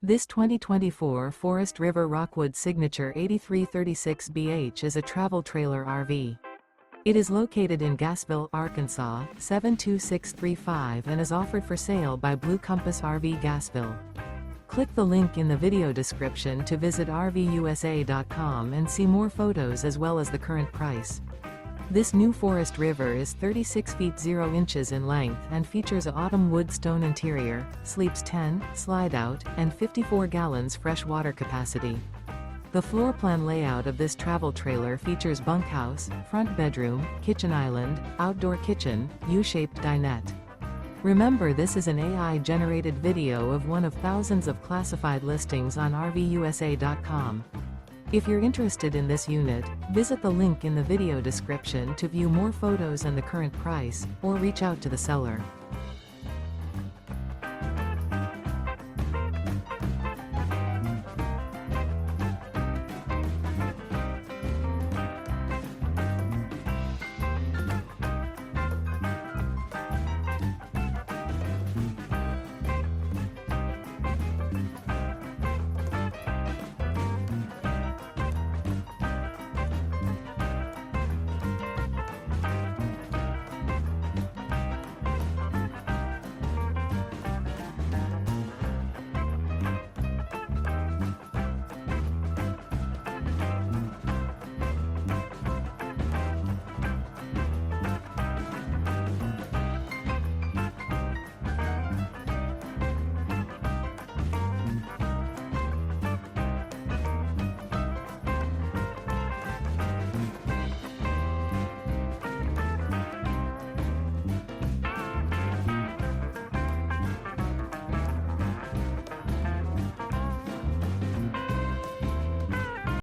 This 2024 Forest River Rockwood Signature 8336BH is a travel trailer RV. It is located in Gassville, Arkansas, 72635 and is offered for sale by Blue Compass RV Gassville. Click the link in the video description to visit RVUSA.com and see more photos as well as the current price. This new Forest River is 36 feet 0 inches in length and features a autumn wood stone interior, sleeps 10, slide-out, and 54 gallons fresh water capacity. The floor plan layout of this travel trailer features bunkhouse, front bedroom, kitchen island, outdoor kitchen, U-shaped dinette. Remember, this is an AI-generated video of one of thousands of classified listings on RVUSA.com. If you're interested in this unit, visit the link in the video description to view more photos and the current price, or reach out to the seller.